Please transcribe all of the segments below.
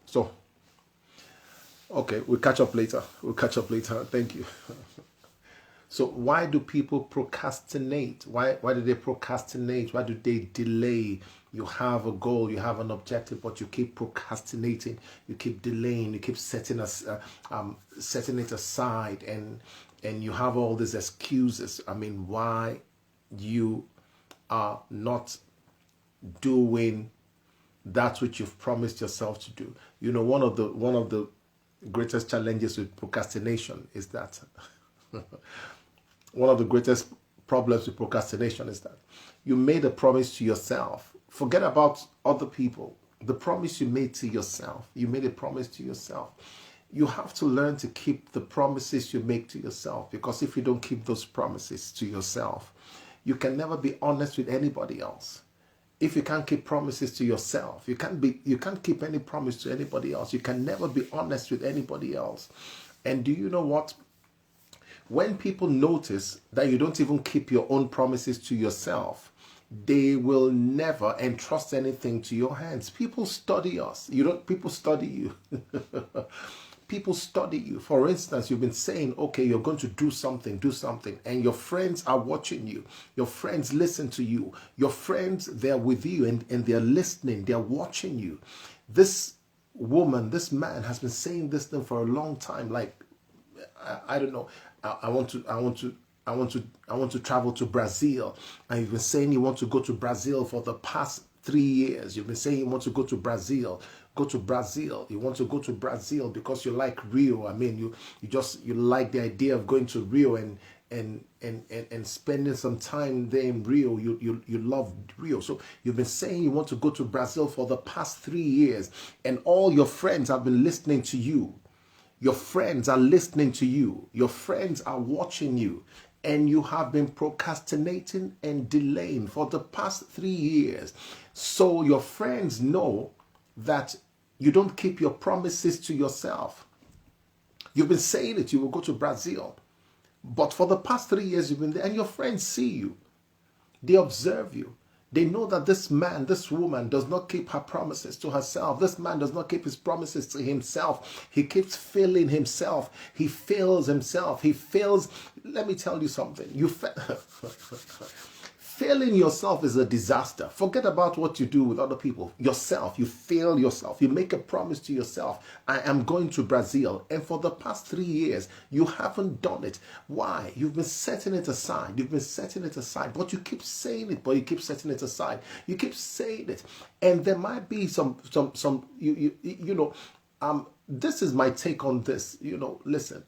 So, okay, we'll catch up later. We'll catch up later. Thank you. So why do people procrastinate? Why do they procrastinate? Why do they delay? You have a goal, you have an objective, but you keep procrastinating, you keep delaying, you keep setting it aside, and you have all these excuses. I mean, why you are not doing that which you've promised yourself to do. You know, one of the greatest challenges with procrastination is that one of the greatest problems with procrastination is that you made a promise to yourself. Forget about other people. The promise you made to yourself, you made a promise to yourself. You have to learn to keep the promises you make to yourself, because if you don't keep those promises to yourself, you can never be honest with anybody else. If you can't keep promises to yourself, you can't keep any promise to anybody else. You can never be honest with anybody else. And do you know what? When people notice that you don't even keep your own promises to yourself, they will never entrust anything to your hands. People study us. People study you. People study you. For instance, you've been saying, okay, you're going to do something, and your friends are watching you. Your friends listen to you. Your friends, they're with you, and they're listening, they're watching you. This woman, this man has been saying this thing for a long time. Like, I don't know. I want to travel to Brazil. And you've been saying you want to go to Brazil for the past 3 years. You've been saying you want to go to Brazil. Go to Brazil. You want to go to Brazil because you like Rio. I mean, you like the idea of going to Rio and spending some time there in Rio. You love Rio. So you've been saying you want to go to Brazil for the past 3 years, and all your friends have been listening to you. Your friends are listening to you. Your friends are watching you. And you have been procrastinating and delaying for the past 3 years. So your friends know that you don't keep your promises to yourself. You've been saying it, you will go to Brazil. But for the past 3 years, you've been there, and your friends see you. They observe you. They know that this man, this woman does not keep her promises to herself. This man does not keep his promises to himself. He keeps failing himself. He fails himself. He fails. Let me tell you something. Failing yourself is a disaster. Forget about what you do with other people. Yourself, you fail yourself. You make a promise to yourself, I am going to Brazil. And for the past 3 years, you haven't done it. Why? You've been setting it aside. You've been setting it aside. But you keep saying it, but you keep setting it aside. You keep saying it. And there might be this is my take on this. Listen,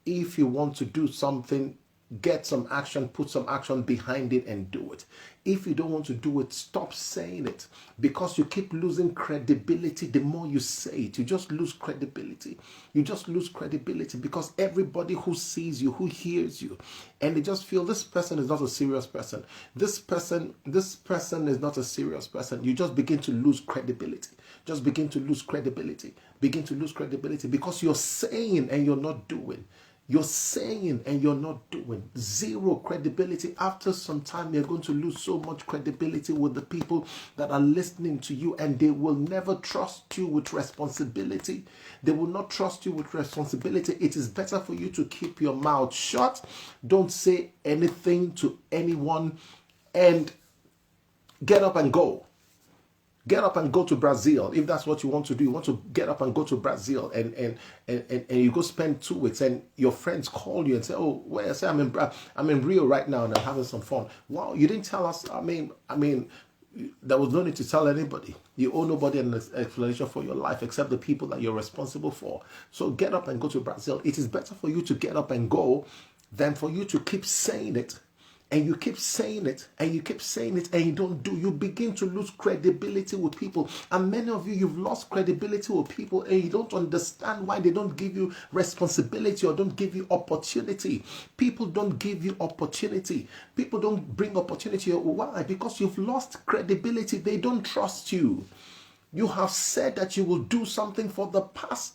if you want to do something, get some action, put some action behind it and do it. If you don't want to do it, stop saying it, because you keep losing credibility. The more you say it, you just lose credibility. You just lose credibility because everybody who sees you, who hears you, and they just feel this person is not a serious person. This person is not a serious person. You just begin to lose credibility. Just begin to lose credibility. Begin to lose credibility because you're saying and you're not doing. You're saying and you're not doing. Zero credibility. After some time, you're going to lose so much credibility with the people that are listening to you, and they will never trust you with responsibility. They will not trust you with responsibility. It is better for you to keep your mouth shut. Don't say anything to anyone, and get up and go. Get up and go to Brazil. If that's what you want to do, you want to get up and go to Brazil, and you go spend 2 weeks, and your friends call you and say, oh, well, say I'm in Rio right now and I'm having some fun. Wow, you didn't tell us. I mean, there was no need to tell anybody. You owe nobody an explanation for your life except the people that you're responsible for. So get up and go to Brazil. It is better for you to get up and go than for you to keep saying it. And you keep saying it, and you keep saying it, and you don't do. You begin to lose credibility with people. And many of you, you've lost credibility with people, and you don't understand why they don't give you responsibility or don't give you opportunity. People don't give you opportunity. People don't bring opportunity. Why? Because you've lost credibility. They don't trust you. You have said that you will do something for the past,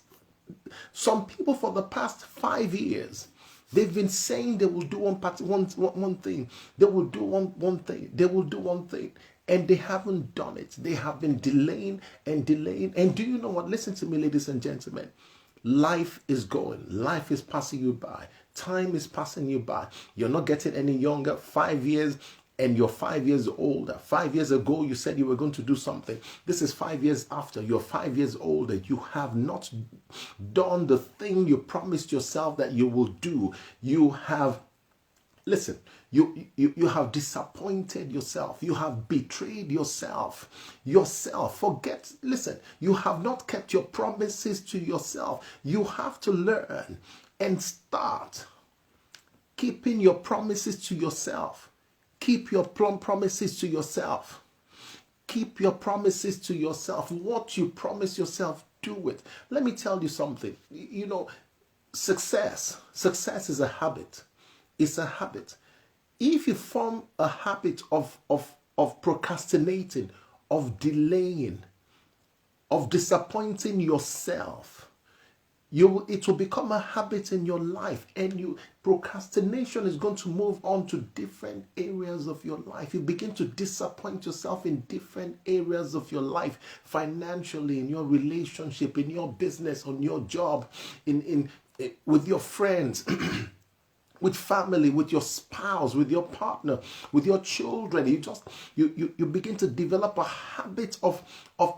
some people for the past 5 years. They've been saying they will do one thing. They will do one thing. They will do one thing. and they haven't done it. They have been delaying and delaying. And do you know what? Listen to me, ladies and gentlemen. Life is going. Life is passing you by. Time is passing you by. You're not getting any younger. 5 years and you're 5 years older. 5 years ago, you said you were going to do something. This is 5 years after. You're 5 years older. You have not done the thing you promised yourself that you will do. You have, listen, you have disappointed yourself. You have betrayed yourself. Forget, listen, you have not kept your promises to yourself. You have to learn and start keeping your promises to yourself. Keep your promises to yourself. Keep your promises to yourself. What you promise yourself, do it. Let me tell you something. You know, success is a habit. It's a habit. If you form a habit of procrastinating, of delaying, of disappointing yourself, it will become a habit in your life, and procrastination is going to move on to different areas of your life. You begin to disappoint yourself in different areas of your life, financially, in your relationship, in your business, on your job, in with your friends. With family, with your spouse, with your partner, with your children. You begin to develop a habit of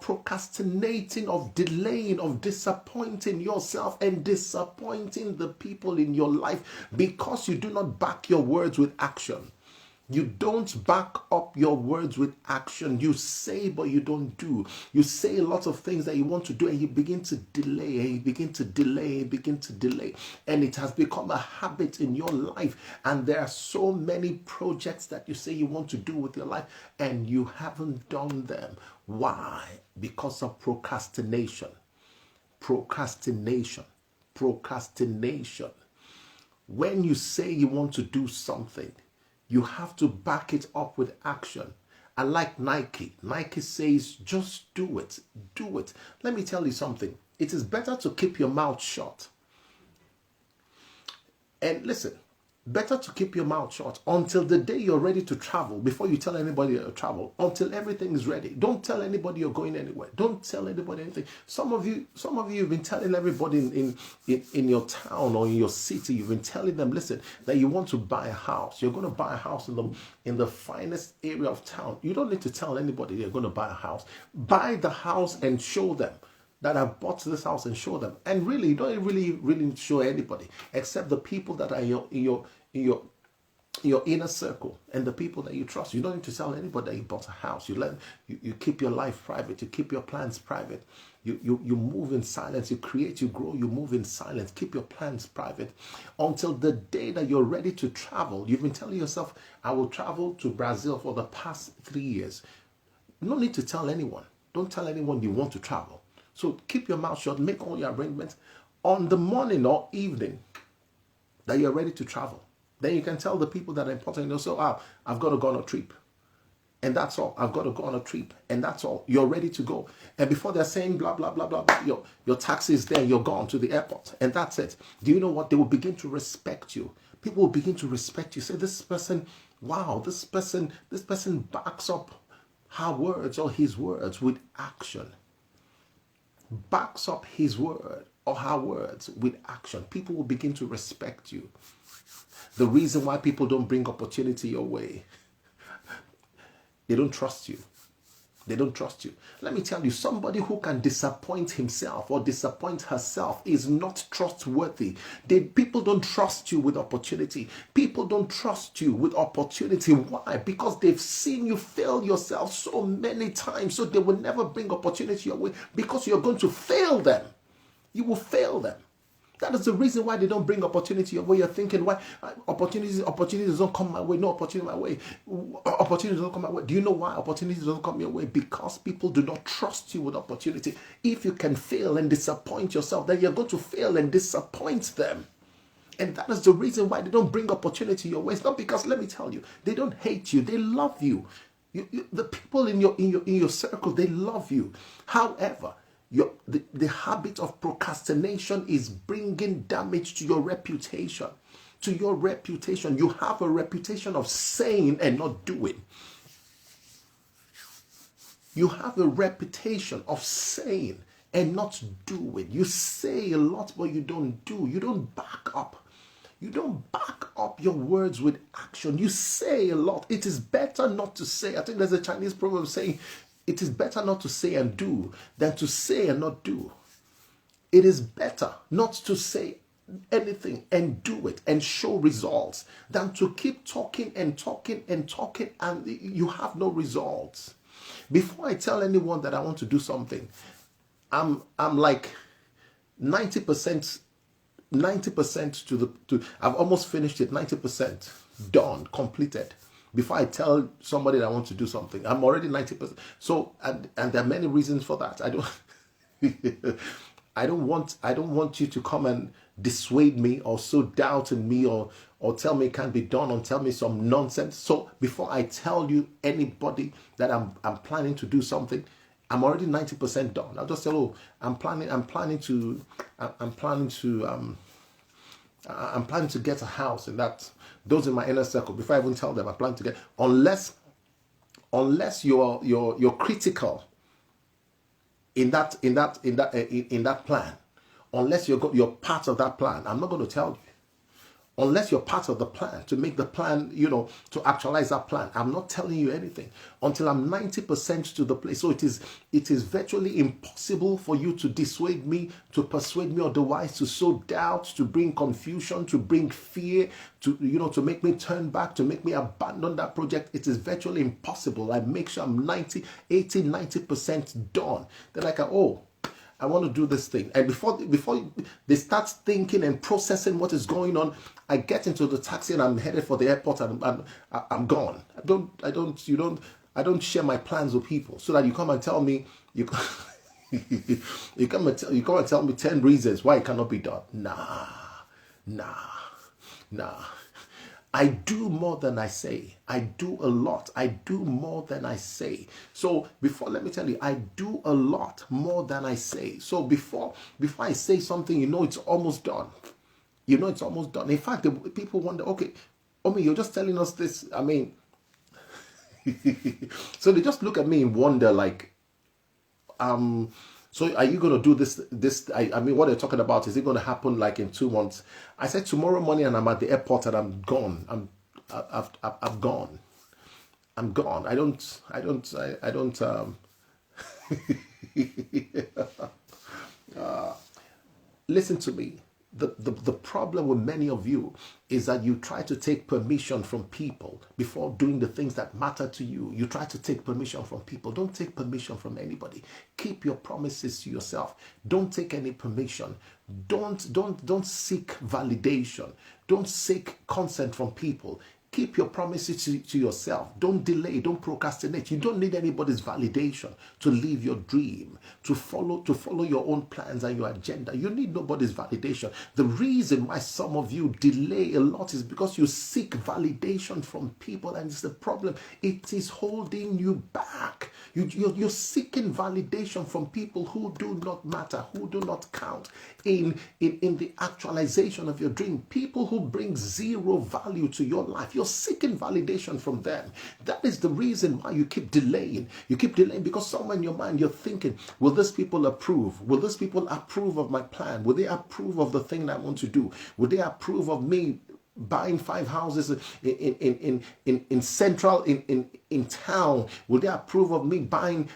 procrastinating, of delaying, of disappointing yourself and disappointing the people in your life because you do not back your words with action. You don't back up your words with action. You say, but you don't do. You say a lot of things that you want to do, and you begin to delay, and you begin to delay, and begin to delay. And it has become a habit in your life. And there are so many projects that you say you want to do with your life, and you haven't done them. Why? Because of procrastination. Procrastination. Procrastination. When you say you want to do something, you have to back it up with action. I like Nike. Nike says, just do it. Do it. Let me tell you something. It is better to keep your mouth shut. And listen, better to keep your mouth shut until the day you're ready to travel, before you tell anybody you're travel, until everything is ready. Don't tell anybody you're going anywhere. Don't tell anybody anything. Some of you have been telling everybody in your town or in your city, you've been telling them, listen, that you want to buy a house. You're going to buy a house in the finest area of town. You don't need to tell anybody you're going to buy a house. Buy the house and show them that I've bought this house, and show them. And really, you don't really show anybody except the people that are in your inner circle and the people that you trust. You don't need to tell anybody that you bought a house. You keep your life private. You keep your plans private. You move in silence. You create, you grow, you move in silence. Keep your plans private until the day that you're ready to travel. You've been telling yourself, I will travel to Brazil for the past 3 years. No need to tell anyone. Don't tell anyone you want to travel. So keep your mouth shut, make all your arrangements. On the morning or evening that you're ready to travel, then you can tell the people that are important. You'll say, I've got to go on a trip. And that's all. I've got to go on a trip. And that's all. You're ready to go. And before they're saying blah, blah, blah, blah, blah, your taxi is there, you're gone to the airport. And that's it. Do you know what? They will begin to respect you. People will begin to respect you. Say, this person, wow, this person backs up her words or his words with action. Backs up his word or her words with action. People will begin to respect you. The reason why people don't bring opportunity your way, they don't trust you. They don't trust you. Let me tell you, somebody who can disappoint himself or disappoint herself is not trustworthy. People don't trust you with opportunity. People don't trust you with opportunity. Why? Because they've seen you fail yourself so many times. So they will never bring opportunity your way because you're going to fail them. You will fail them. That is the reason why they don't bring opportunity your way. You're thinking, why opportunities don't come my way. No opportunity my way. Opportunities don't come my way. Do you know why opportunities don't come your way? Because people do not trust you with opportunity. If you can fail and disappoint yourself, then you're going to fail and disappoint them. And that is the reason why they don't bring opportunity your way. It's not because, let me tell you, they don't hate you. They love you. The people in your circle, they love you. However, the habit of procrastination is bringing damage to your reputation. To your reputation. You have a reputation of saying and not doing. You have a reputation of saying and not doing. You say a lot, but you don't do. You don't back up. You don't back up your words with action. You say a lot. It is better not to say. I think there's a Chinese proverb saying, it is better not to say and do than to say and not do. It is better not to say anything and do it and show results than to keep talking and talking and talking and you have no results. Before I tell anyone that I want to do something, I'm like 90% to I've almost finished it, 90% done, completed. Before I tell somebody that I want to do something, I'm already 90%. So and there are many reasons for that. I don't want you to come and dissuade me or so doubt in me or tell me it can't be done or tell me some nonsense. So before I tell you anybody that I'm planning to do something, I'm already 90% done. I'll just say, oh, I'm planning to get a house, and that those in my inner circle. Before I even tell them I plan to get, unless you're critical in that plan, unless you're part of that plan, I'm not going to tell you. Unless you're part of the plan, to make the plan, to actualize that plan, I'm not telling you anything until I'm 90% to the place. So it is virtually impossible for you to dissuade me, to persuade me otherwise, to sow doubt, to bring confusion, to bring fear, to make me turn back, to make me abandon that project. It is virtually impossible. I make sure I'm 90% done. Then I go, I want to do this thing. And before they start thinking and processing what is going on, I get into the taxi and I'm headed for the airport and I'm gone. I don't share my plans with people so that you come and tell me you come and tell me 10 reasons why it cannot be done. Nah. I do more than I say. I do a lot. I do more than I say. So let me tell you, I do a lot more than I say. So before I say something, it's almost done. It's almost done. In fact, people wonder, okay, Omi, you're just telling us this. I mean, so they just look at me and wonder, like, so are you going to do this? I mean, what they're talking about, is it going to happen like in 2 months? I said tomorrow morning and I'm at the airport and I'm gone. I've gone. I'm gone. I don't listen to me. The problem with many of you is that you try to take permission from people before doing the things that matter to you. You try to take permission from people. Don't take permission from anybody. Keep your promises to yourself. Don't take any permission. Don't seek validation. Don't seek consent from people. Keep your promises to yourself. Don't delay. Don't procrastinate. You don't need anybody's validation to live your dream, to follow your own plans and your agenda. You need nobody's validation. The reason why some of you delay a lot is because you seek validation from people, and it's the problem. It is holding you back. You're seeking validation from people who do not matter, who do not count in the actualization of your dream. People who bring zero value to your life. You're seeking validation from them. That is the reason why you keep delaying. You keep delaying because somewhere in your mind you're thinking, will these people approve? Will these people approve of my plan? Will they approve of the thing that I want to do? Will they approve of me buying 5 houses in central in town? Will they approve of me buying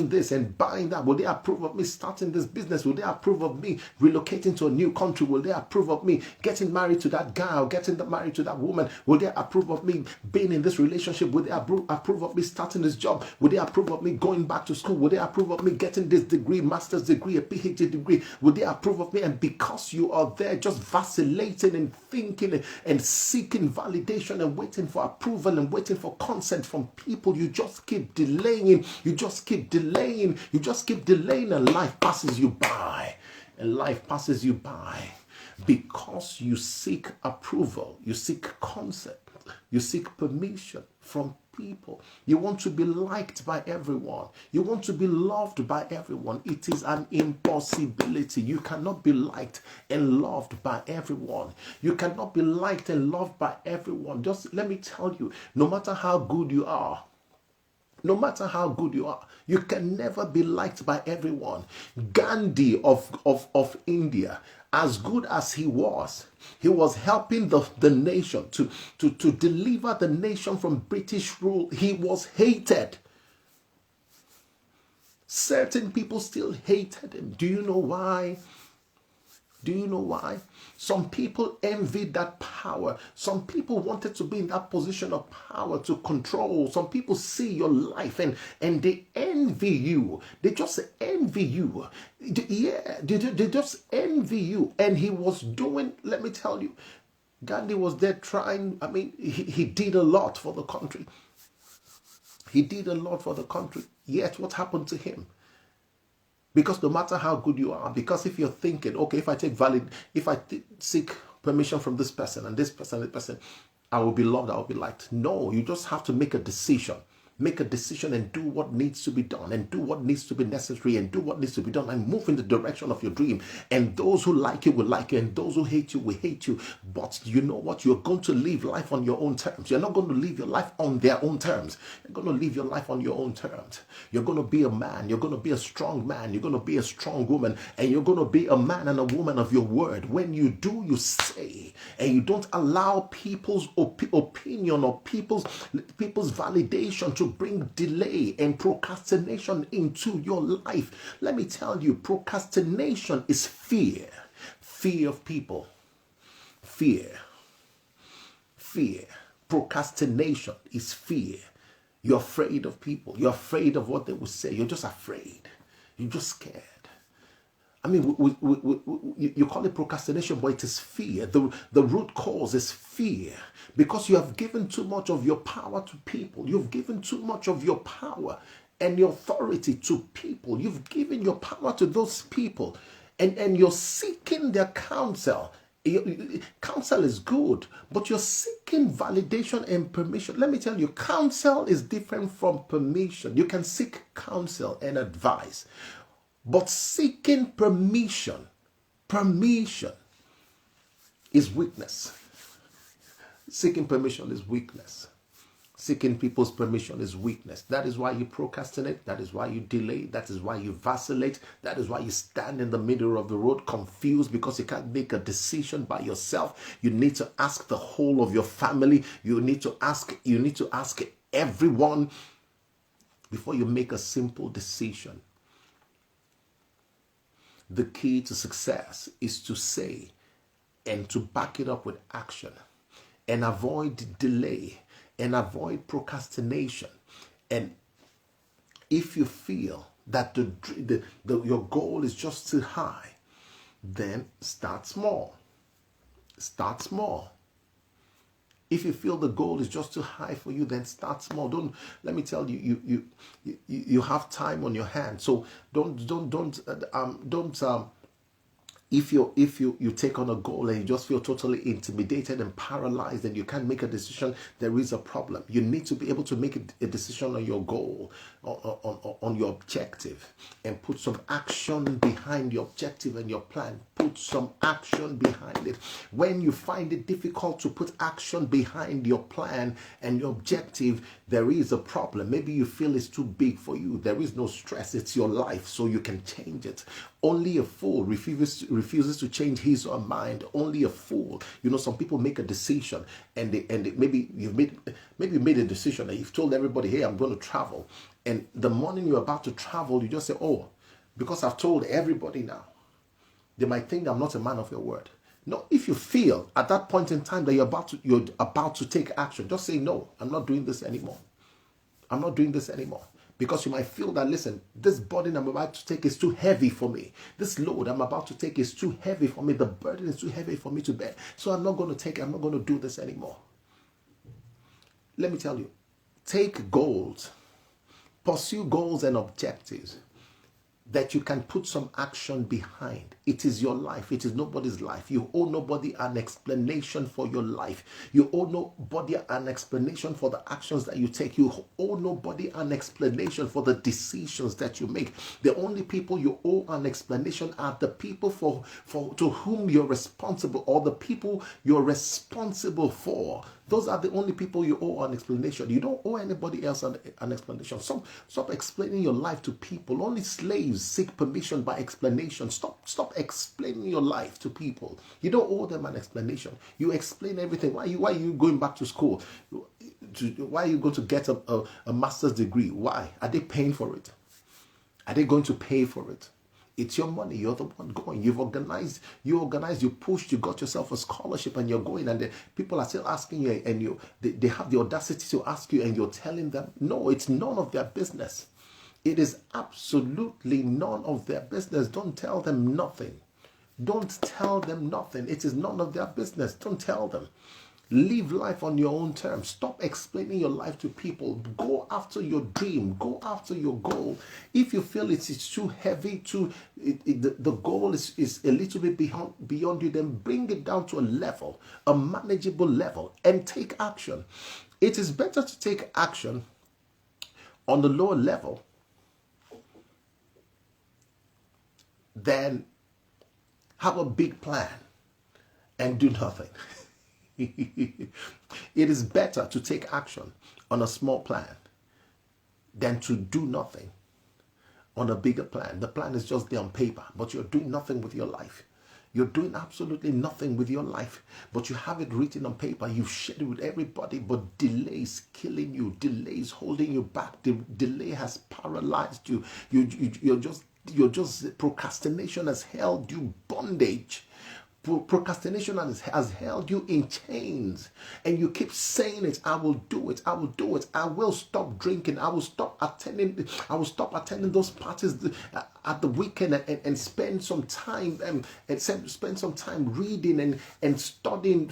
this and buying that? Will they approve of me starting this business? Will they approve of me relocating to a new country? Will they approve of me getting married to that guy or getting married to that woman? Will they approve of me being in this relationship? Will they approve of me starting this job? Will they approve of me going back to school? Will they approve of me getting this degree, master's degree, a PhD degree? Will they approve of me? And because you are there just vacillating and thinking and seeking validation and waiting for approval and waiting for consent from people, you just keep delaying. You just keep delaying. You just keep delaying, and life passes you by. And life passes you by because you seek approval, you seek consent, you seek permission from people. You want to be liked by everyone. You want to be loved by everyone. It is an impossibility. You cannot be liked and loved by everyone. You cannot be liked and loved by everyone. Just let me tell you, no matter how good you are, No matter how good you are, you can never be liked by everyone. Gandhi of India, as good as he was helping the nation to deliver the nation from British rule. He was hated. Certain people still hated him. Do you know why? Do you know why? Some people envied that power. Some people wanted to be in that position of power to control. Some people see your life and they envy you. They just envy you. Yeah, they just envy you. And he was doing, let me tell you, Gandhi was there trying. I mean, he did a lot for the country. He did a lot for the country. Yet what happened to him? Because no matter how good you are, because if you're thinking, okay, if I seek permission from this person and this person, I will be loved, I will be liked. No, you just have to make a decision. Make a decision and do what needs to be done, and do what needs to be necessary, and do what needs to be done, and move in the direction of your dream. And those who like you will like you, and those who hate you will hate you. But you know what? You're going to live life on your own terms. You're not going to live your life on their own terms. You're going to live your life on your own terms. You're going to be a man. You're going to be a strong man. You're going to be a strong woman. And you're going to be a man and a woman of your word. When you do, you say. And you don't allow people's opinion or people's validation to bring delay and procrastination into your life. Let me tell you, procrastination is fear. Fear of people. Fear. Procrastination is fear. You're afraid of people. You're afraid of what they will say. You're just afraid. You're just scared. I mean, you call it procrastination, but it is fear. The root cause is fear, because you have given too much of your power to people. You've given too much of your power and your authority to people. You've given your power to those people, and you're seeking their counsel. Counsel is good, but you're seeking validation and permission. Let me tell you, counsel is different from permission. You can seek counsel and advice, but seeking permission is weakness. Seeking permission is weakness. Seeking people's permission is weakness. That is why you procrastinate. That is why you delay. That is why you vacillate. That is why you stand in the middle of the road confused, because you can't make a decision by yourself. You need to ask the whole of your family. You need to ask everyone before you make a simple decision. The key to success is to say and to back it up with action, and avoid delay and avoid procrastination. And if you feel that your goal is just too high, then start small. Start small. If you feel the goal is just too high for you, then start small. Let me tell you, you have time on your hands. So if you take on a goal and you just feel totally intimidated and paralyzed and you can't make a decision, there is a problem. You need to be able to make a decision on your goal, on your objective, and put some action behind your objective and your plan. Put some action behind it. When you find it difficult to put action behind your plan and your objective, there is a problem. Maybe you feel it's too big for you. There is no stress. It's your life, so you can change it. Only a fool refuses to change his or her mind. Only a fool. You know, some people make a decision and maybe you made a decision and you've told everybody, hey, I'm going to travel. And the morning you're about to travel, you just say, oh, because I've told everybody now, they might think I'm not a man of your word. No, if you feel at that point in time that you're about to take action, just say, no, I'm not doing this anymore. I'm not doing this anymore. Because you might feel that, listen, this burden I'm about to take is too heavy for me. This load I'm about to take is too heavy for me. The burden is too heavy for me to bear. So I'm not going to do this anymore. Let me tell you, take goals, pursue goals and objectives that you can put some action behind. It is your life. It is nobody's life. You owe nobody an explanation for your life. You owe nobody an explanation for the actions that you take. You owe nobody an explanation for the decisions that you make. The only people you owe an explanation are the people to whom you're responsible, or the people you're responsible for. Those are the only people you owe an explanation. You don't owe anybody else an explanation. Stop explaining your life to people. Only slaves seek permission by explanation. Stop explaining your life to people. You don't owe them an explanation. You explain everything. Why are you going back to school? Why are you going to get a master's degree? Why? Are they paying for it? Are they going to pay for it? It's your money. You're the one going. You organized, you pushed, you got yourself a scholarship and you're going, and the people are still asking you, and they have the audacity to ask you, and you're telling them, no, it's none of their business. It is absolutely none of their business. Don't tell them nothing. Don't tell them nothing. It is none of their business. Don't tell them. Live life on your own terms. Stop explaining your life to people. Go after your dream. Go after your goal. If you feel it's too heavy, the goal is a little bit beyond you, then bring it down to a level, a manageable level, and take action. It is better to take action on the lower level than have a big plan and do nothing. It is better to take action on a small plan than to do nothing on a bigger plan. The plan is just there on paper, but you're doing nothing with your life. You're doing absolutely nothing with your life, but you have it written on paper. You've shared it with everybody, but delay is killing you. Delay is holding you back. The delay has paralyzed you. You're just procrastination has held you bondage. Procrastination has held you in chains, and you keep saying it. I will do it. I will do it. I will stop drinking. I will stop attending those parties at the weekend and spend some time spend some time reading and studying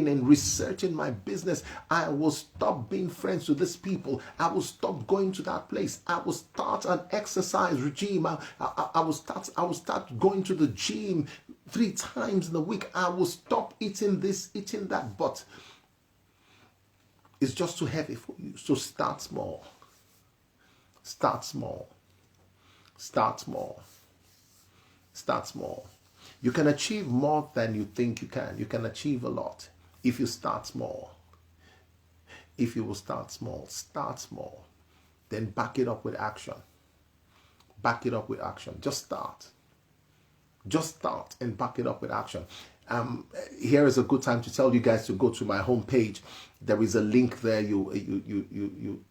and researching my business. I will stop being friends with these people. I will stop going to that place. I will start an exercise regime. I will start going to the gym 3 times in a week. I will stop eating this, eating that, but it's just too heavy for you. So start small. Start small. Start small. Start small. You can achieve more than you think you can. You can achieve a lot if you start small. If you will start small, then back it up with action. Back it up with action. Just start and back it up with action. Here is a good time to tell you guys to go to my homepage. There is a link there. You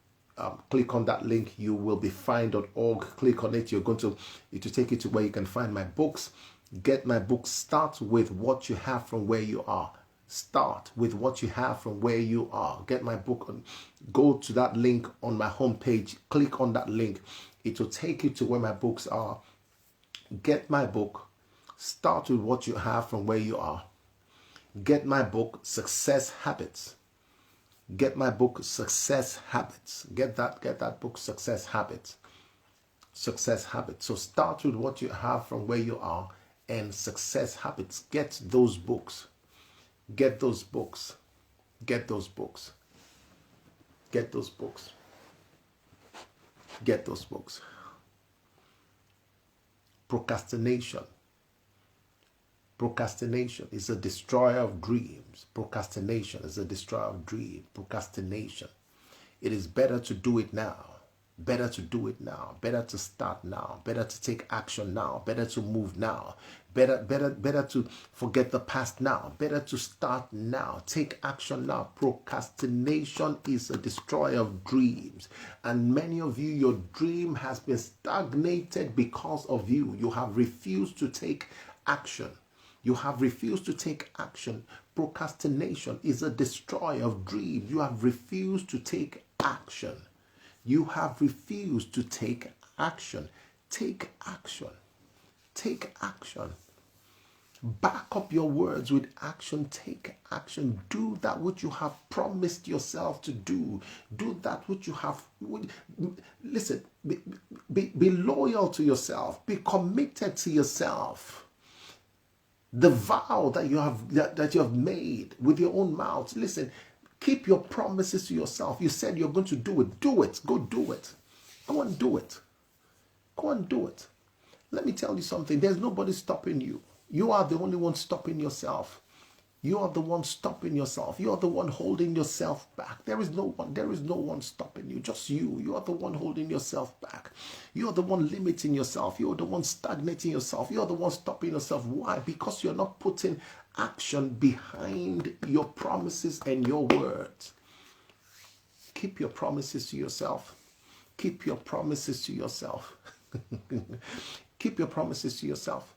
click on that link. You will be find.org. Click on it. It will take you to where you can find my books. Get my books. Start with what you have from where you are. Start with what you have from where you are. Get my book. Go to that link on my homepage. Click on that link. It will take you to where my books are. Get my book. Start with what you have from where you are. Get my book, Success Habits. Get my book, Success Habits. Get that book, Success Habits. Success Habits. So start with what you have from where you are and Success Habits. Get those books. Get those books. Get those books. Get those books. Get those books. Procrastination. Procrastination is a destroyer of dreams. Procrastination is a destroyer of dreams. Procrastination. It is better to do it now. Better to do it now. Better to start now. Better to take action now. Better to move now. Better to forget the past now. Better to start now. Take action now. Procrastination is a destroyer of dreams. And many of you, your dream has been stagnated because of you. You have refused to take action. You have refused to take action. Procrastination is a destroyer of dreams. You have refused to take action. You have refused to take action. Take action. Take action. Back up your words with action. Take action. Do that which you have promised yourself to do. Do that which you have. Listen, be loyal to yourself. Be committed to yourself. The vow that you have made with your own mouth. Listen, keep your promises to yourself. You said you're going to do it. Do it. Go do it. Go and do it. Go and do it. Let me tell you something. There's nobody stopping you. You are the only one stopping yourself. You are the one stopping yourself. You are the one holding yourself back. There is no one stopping you. Just you. You are the one holding yourself back. You are the one limiting yourself. You are the one stagnating yourself. You are the one stopping yourself. Why? Because you're not putting action behind your promises and your words. Keep your promises to yourself. Keep your promises to yourself. Keep your promises to yourself.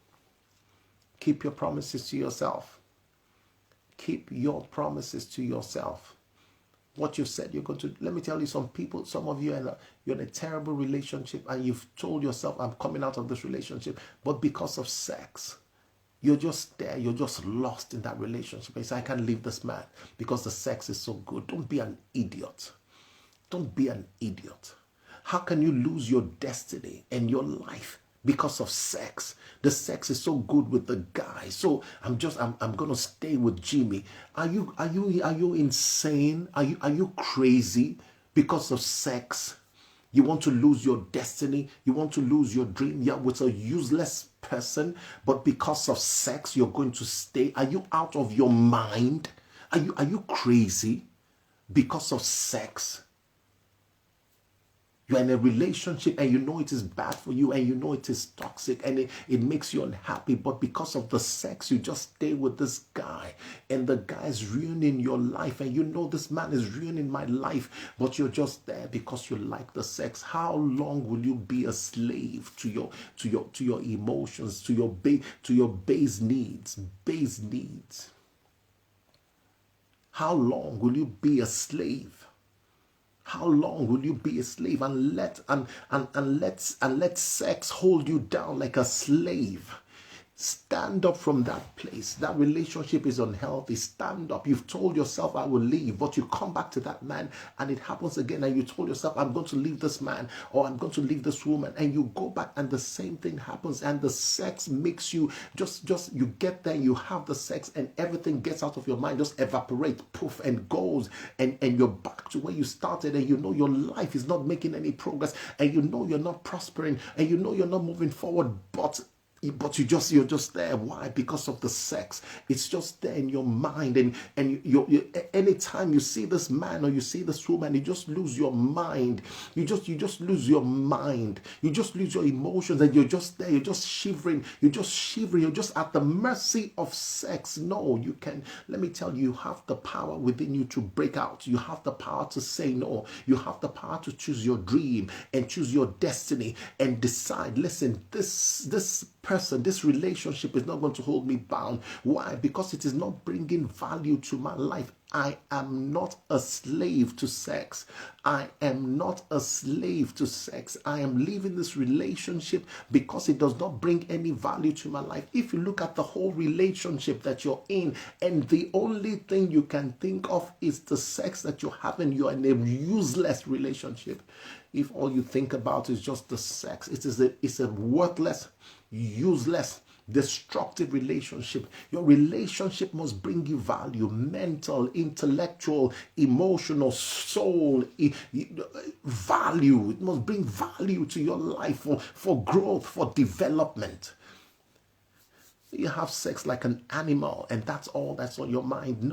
Keep your promises to yourself. Keep your promises to yourself. What you said you're going to, let me tell you, some people, some of you, you're in a terrible relationship and you've told yourself, I'm coming out of this relationship, but because of sex, you're just there, you're just lost in that relationship. You say, I can't leave this man because the sex is so good. Don't be an idiot. Don't be an idiot. How can you lose your destiny and your life because of sex? The sex is so good with the guy, so I'm gonna stay with Jimmy. Are you insane? Are you crazy because of sex? You want to lose your destiny, you want to lose your dream. You're with a useless person, but because of sex you're going to stay. Are you out of your mind? Are you crazy because of sex? You're in a relationship and you know it is bad for you and you know it is toxic and it makes you unhappy, but because of the sex you just stay with this guy and the guy is ruining your life and you know this man is ruining my life, but you're just there because you like the sex. How long will you be a slave to your emotions, to your base needs? How long will you be a slave? How long will you be a slave and let sex hold you down like a slave? Stand up from that place. That relationship is unhealthy. Stand up. You've told yourself, I will leave, but you come back to that man and it happens again and you told yourself, I'm going to leave this man or I'm going to leave this woman, and you go back and the same thing happens and the sex makes you just you get there, you have the sex and everything gets out of your mind, just evaporate, poof, and goes, and you're back to where you started, and you know your life is not making any progress, and you know you're not prospering, and you know you're not moving forward, but you're just there. Why? Because of the sex. It's just there in your mind, and you anytime you see this man or you see this woman, you just lose your mind. You just lose your mind. You just lose your emotions, and you're just there. You're just shivering. You're just at the mercy of sex. No, you can. Let me tell you, you have the power within you to break out. You have the power to say no. You have the power to choose your dream and choose your destiny and decide. Listen, this person, this relationship is not going to hold me bound. Why? Because it is not bringing value to my life. I am not a slave to sex. I am not a slave to sex. I am leaving this relationship because it does not bring any value to my life. If you look at the whole relationship that you're in and the only thing you can think of is the sex that you're having, you're in a useless relationship. If all you think about is just the sex, it's a worthless, useless, destructive relationship. Your relationship must bring you value, mental, intellectual, emotional, soul value. It must bring value to your life for growth, for development. You have sex like an animal and that's all that's on your mind.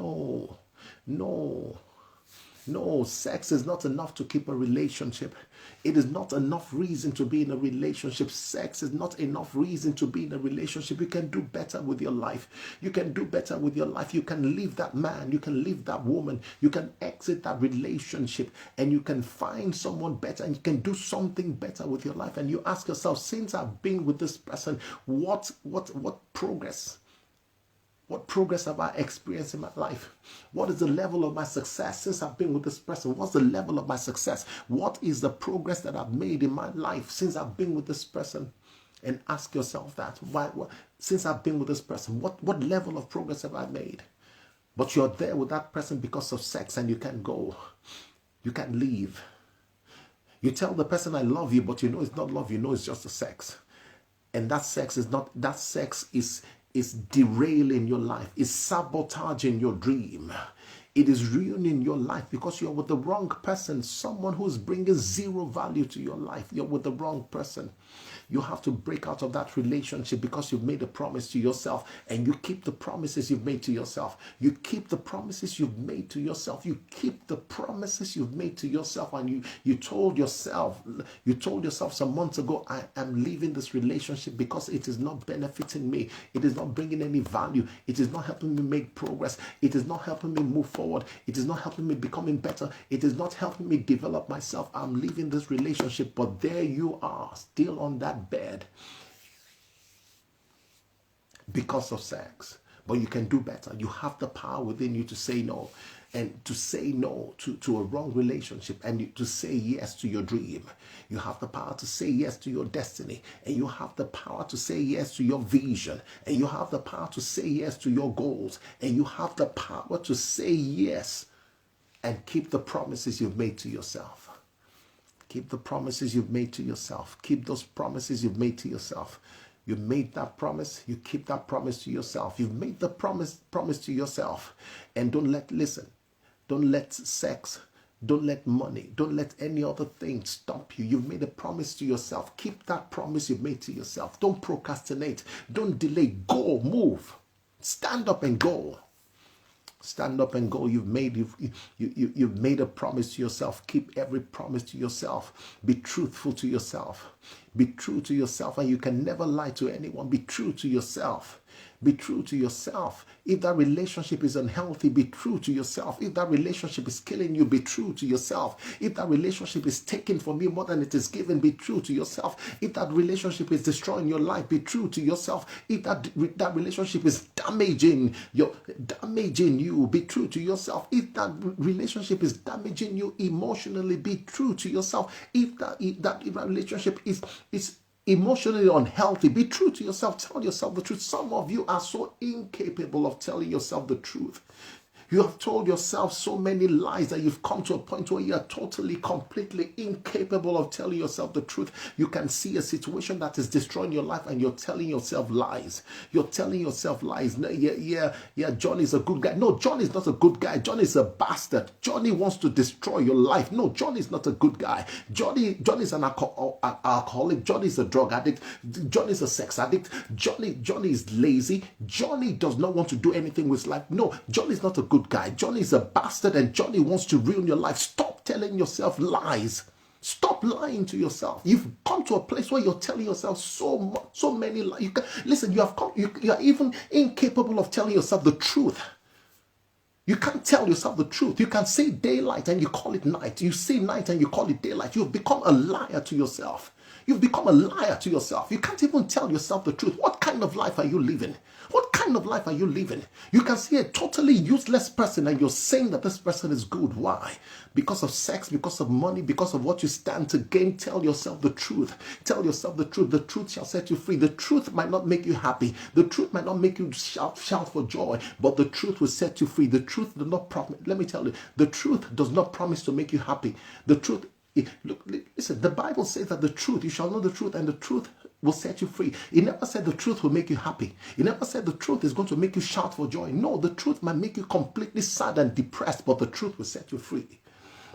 No, sex is not enough to keep a relationship. It is not enough reason to be in a relationship. Sex is not enough reason to be in a relationship. You can do better with your life. You can do better with your life. You can leave that man. You can leave that woman. You can exit that relationship and you can find someone better and you can do something better with your life. And you ask yourself, since I've been with this person, what progress? What progress have I experienced in my life? What is the level of my success since I've been with this person? What's the level of my success? What is the progress that I've made in my life since I've been with this person? And ask yourself that. Why since I've been with this person, what level of progress have I made? But you're there with that person because of sex and you can't go. You can't leave. You tell the person I love you, but you know it's not love, you know it's just a sex. And that sex is derailing your life, is sabotaging your dream. It is ruining your life because you're with the wrong person, someone who's bringing zero value to your life. You're with the wrong person. You have to break out of that relationship because you've made a promise to yourself, and you keep the promises you've made to yourself. You keep the promises you've made to yourself. You keep the promises you've made to yourself, and you told yourself some months ago, I am leaving this relationship because it is not benefiting me. It is not bringing any value. It is not helping me make progress. It is not helping me move forward. It is not helping me becoming better. It is not helping me develop myself. I'm leaving this relationship. But there you are, still on that bed because of sex. But you can do better. You have the power within you to say no, and to say no to a wrong relationship, and to say yes to your dream. You have the power to say yes to your destiny, and you have the power to say yes to your vision, and you have the power to say yes to your goals, and you have the power to say yes and keep the promises you've made to yourself. Keep the promises you've made to yourself. Keep those promises you've made to yourself. You made that promise, you keep that promise to yourself. You've made the promise to yourself. And don't let sex, don't let money, don't let any other thing stop you. You've made a promise to yourself. Keep that promise you've made to yourself. Don't procrastinate. Don't delay. Go, move. Stand up and go. Stand up and go. You've made a promise to yourself. Keep every promise to yourself. Be truthful to yourself. Be true to yourself, and you can never lie to anyone. Be true to yourself. Be true to yourself. If that relationship is unhealthy, be true to yourself. If that relationship is killing you, be true to yourself. If that relationship is taking from you more than it is given, be true to yourself. If that relationship is destroying your life, be true to yourself. If that relationship is damaging you, be true to yourself. If that relationship is damaging you emotionally, be true to yourself. If that relationship is emotionally unhealthy, be true to yourself. Tell yourself the truth. Some of you are so incapable of telling yourself the truth. You have told yourself so many lies that you've come to a point where you are totally, completely incapable of telling yourself the truth. You can see a situation that is destroying your life and you're telling yourself lies. You're telling yourself lies. No, yeah, John is a good guy. No, John is not a good guy. John is a bastard. Johnny wants to destroy your life. No, John is not a good guy. Johnny is an alcoholic. Johnny is a drug addict. John is a sex addict. Johnny is lazy. Johnny does not want to do anything with his life. No, John is not a good guy. Johnny is a bastard, and Johnny wants to ruin your life. Stop telling yourself lies. Stop lying to yourself. You've come to a place where you're telling yourself so many lies. You are even incapable of telling yourself the truth. You can't tell yourself the truth. You can say daylight and you call it night. You say night and you call it daylight. You've become a liar to yourself. You've become a liar to yourself. You can't even tell yourself the truth. What kind of life are you living? What kind of life are you living? You can see a totally useless person and you're saying that this person is good. Why? Because of sex, because of money, because of what you stand to gain. Tell yourself the truth. Tell yourself the truth. The truth shall set you free. The truth might not make you happy. The truth might not make you shout for joy, but the truth will set you free. The truth does not promise. Let me tell you, the truth does not promise to make you happy. The truth, look, listen, the Bible says that the truth, you shall know the truth, and the truth will set you free. It never said the truth will make you happy. It never said the truth is going to make you shout for joy. No, the truth might make you completely sad and depressed, but the truth will set you free.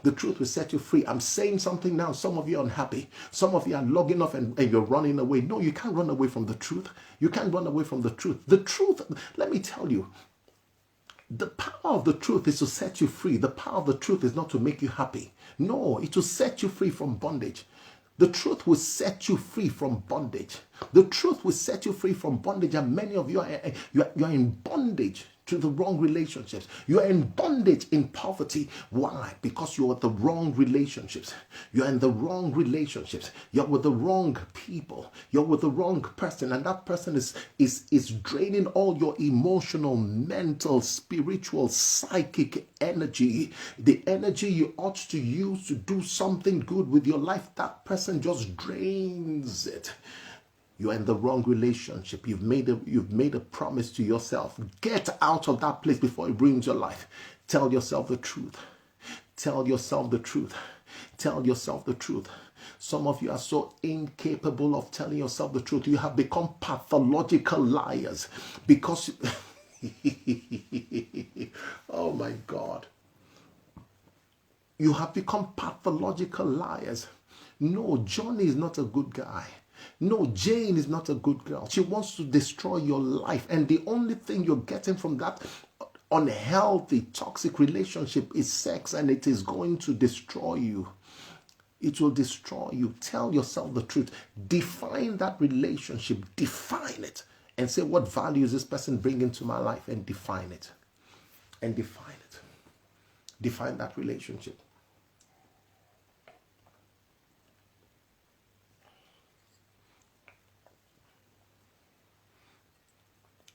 The truth will set you free. I'm saying something now. Some of you are unhappy. Some of you are logging off and you're running away. No, you can't run away from the truth. You can't run away from the truth. The truth, let me tell you, the power of the truth is to set you free. The power of the truth is not to make you happy. No, it will set you free from bondage. The truth will set you free from bondage. The truth will set you free from bondage, and many of you are in bondage to the wrong relationships. You are in bondage in poverty. Why? Because you are the wrong relationships. You are in the wrong relationships. You're with the wrong people. You're with the wrong person, and that person is draining all your emotional, mental, spiritual, psychic energy. The energy you ought to use to do something good with your life, that person just drains it. You are in the wrong relationship. You've made a promise to yourself. Get out of that place before it ruins your life. Tell yourself the truth. Tell yourself the truth. Tell yourself the truth. Some of you are so incapable of telling yourself the truth. You have become pathological liars because oh my God. You have become pathological liars. No, Johnny is not a good guy. No, Jane is not a good girl. She wants to destroy your life. And the only thing you're getting from that unhealthy, toxic relationship is sex, and it is going to destroy you. It will destroy you. Tell yourself the truth. Define that relationship. Define it. And say, what value is this person bringing to my life? And define it. And define it. Define that relationship.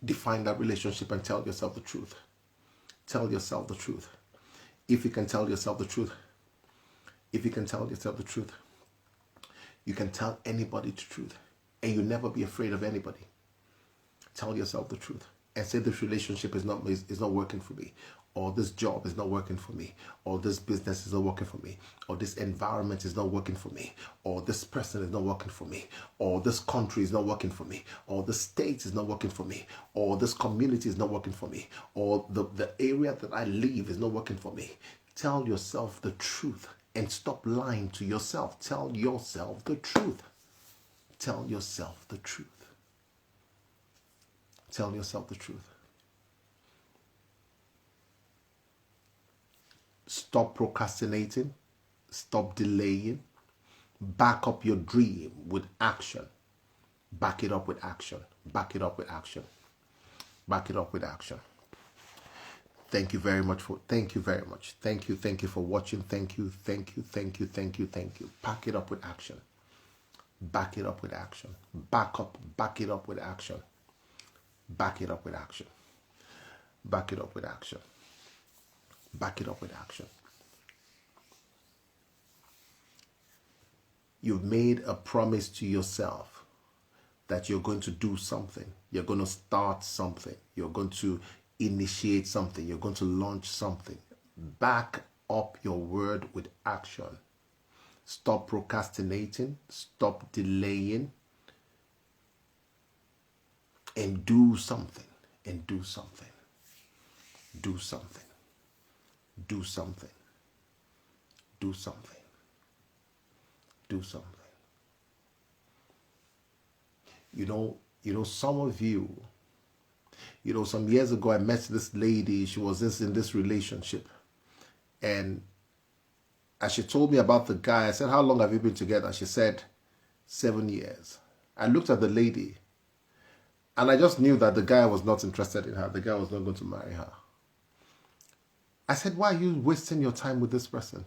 Define that relationship and tell yourself the truth. Tell yourself the truth. If you can tell yourself the truth, if you can tell yourself the truth, you can tell anybody the truth, and you'll never be afraid of anybody. Tell yourself the truth and say, this relationship is not working for me, or this job is not working for me, or this business is not working for me, or this environment is not working for me, or this person is not working for me, or this country is not working for me, or the state is not working for me, or this community is not working for me, or the area that I live is not working for me. Tell yourself the truth and stop lying to yourself. Tell yourself the truth. Tell yourself the truth. Tell yourself the truth. Stop procrastinating. Stop delaying. Back up your dream with action. Back it up with action. Back it up with action. Back it up with action. Thank you very much thank you very much. Thank you for watching. Thank you. Back it up with action. Back it up with action. Back it up with action. Back it up with action. Back it up with action. Back it up with action. You've made a promise to yourself that you're going to do something. You're going to start something. You're going to initiate something. You're going to launch something. Back up your word with action. Stop procrastinating. Stop delaying. And do something. And do something. Do something. Do something. Do something. Do something. You know, some of you, some years ago I met this lady. She was in this relationship. And as she told me about the guy, I said, how long have you been together? She said, 7 years. I looked at the lady and I just knew that the guy was not interested in her. The guy was not going to marry her. I said, why are you wasting your time with this person?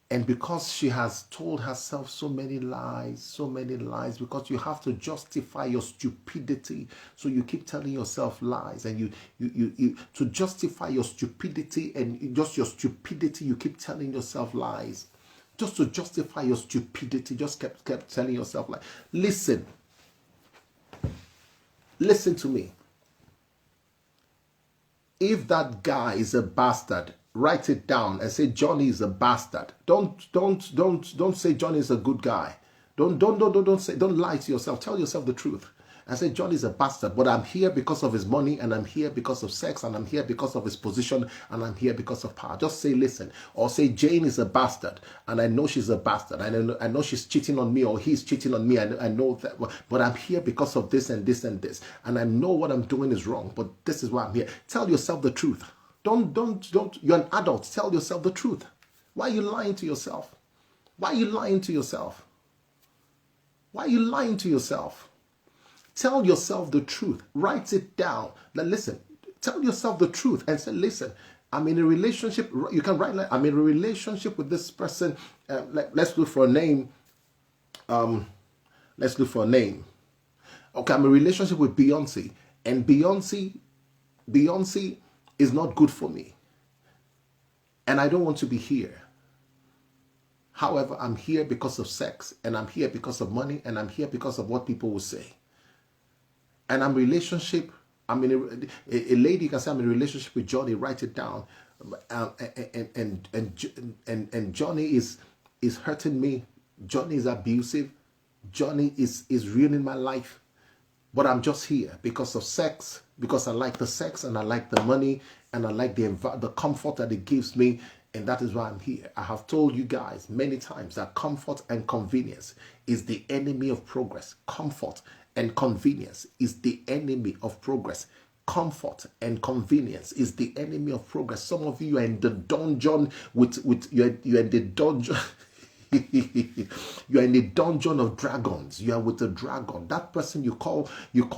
And because she has told herself so many lies, because you have to justify your stupidity. So you keep telling yourself lies, and you to justify your stupidity, and just your stupidity, you keep telling yourself lies. Just to justify your stupidity, just kept telling yourself lies. Listen to me. If that guy is a bastard, write it down and say Johnny is a bastard. Don't say Johnny is a good guy. Don't lie to yourself. Tell yourself the truth and say Johnny is a bastard, but I'm here because of his money, and I'm here because of sex, and I'm here because of his position, and I'm here because of power. Just say listen, or say Jane is a bastard, and I know she's a bastard. I know she's cheating on me, or he's cheating on me. I know that, but I'm here because of this and this and this, and I know what I'm doing is wrong, but this is why I'm here. Tell yourself the truth. Don't. You're an adult. Tell yourself the truth. Why are you lying to yourself? Why are you lying to yourself? Why are you lying to yourself? Tell yourself the truth. Write it down. Now listen, tell yourself the truth and say, listen, I'm in a relationship. You can write, like, I'm in a relationship with this person. Let's look for a name. Let's look for a name. Okay, I'm in a relationship with Beyonce. And Beyonce is not good for me. And I don't want to be here. However, I'm here because of sex. And I'm here because of money. And I'm here because of what people will say. And I'm in a lady can say I'm in a relationship with Johnny. Write it down, and Johnny is hurting me. Johnny is abusive. Johnny is ruining my life. But I'm just here because of sex. Because I like the sex, and I like the money, and I like the comfort that it gives me, And that is why I'm here. I have told you guys many times that comfort and convenience is the enemy of progress. Comfort and convenience is the enemy of progress. Comfort and convenience is the enemy of progress. Some of you are in the dungeon with you're in the dungeon. You are in a dungeon of dragons. You are with a dragon. That person you call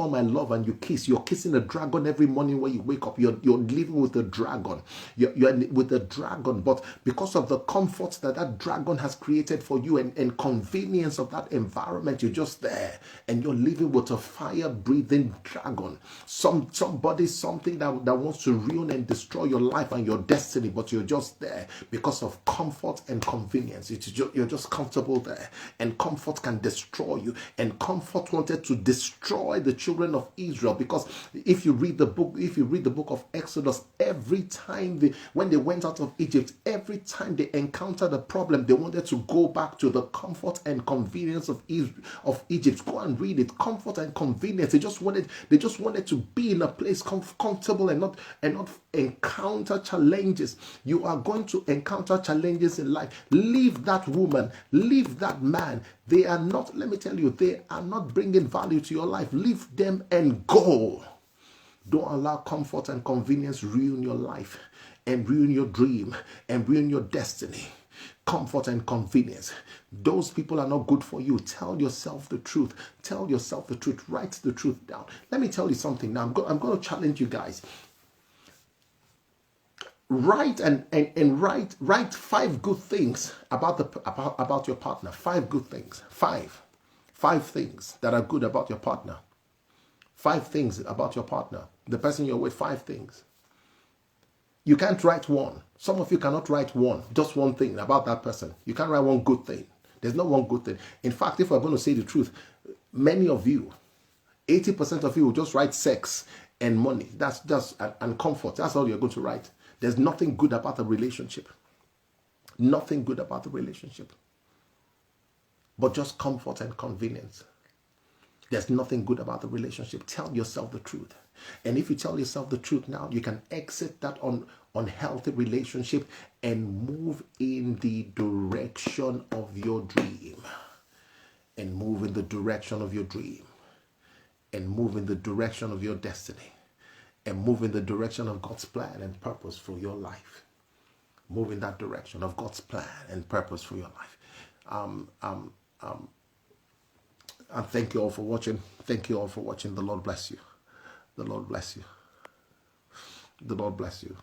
my love and you kiss. You're kissing a dragon every morning when you wake up. You're living with a dragon. You're with a dragon. But because of the comfort that dragon has created for you and convenience of that environment, you're just there and you're living with a fire-breathing dragon. Somebody, something that wants to ruin and destroy your life and your destiny, but you're just there because of comfort and convenience. You're just comfortable there, and comfort can destroy you. And comfort wanted to destroy the children of Israel, because if you read the book of Exodus, every time when they went out of Egypt, every time they encountered a problem, they wanted to go back to the comfort and convenience of Egypt. Go and read it. Comfort and convenience. They just wanted to be in a place comfortable and not encounter challenges. You are going to encounter challenges in life. Leave that woman, leave that man. They are not, let me tell you, they are not bringing value to your life. Leave them and go. Don't allow comfort and convenience ruin your life and ruin your dream and ruin your destiny. Comfort and convenience. Those people are not good for you. Tell yourself the truth. Tell yourself the truth. Write the truth down. Let me tell you something now. I'm going to challenge you guys. Write and write 5 good things about your partner. 5 good things. 5 things that are good about your partner. 5 things about your partner. The person you're with, 5 things. You can't write one. Some of you cannot write one, just one thing about that person. You can't write one good thing. There's not one good thing. In fact, if we're going to say the truth, many of you, 80% of you will just write sex and money. That's just, and comfort. That's all you're going to write. There's nothing good about the relationship. Nothing good about the relationship. But just comfort and convenience. There's nothing good about the relationship. Tell yourself the truth. And if you tell yourself the truth now, you can exit that unhealthy relationship and move in the direction of your dream. And move in the direction of your dream. And move in the direction of your destiny. And move in the direction of God's plan and purpose for your life. Move in that direction of God's plan and purpose for your life. And thank you all for watching. Thank you all for watching. The Lord bless you. The Lord bless you. The Lord bless you.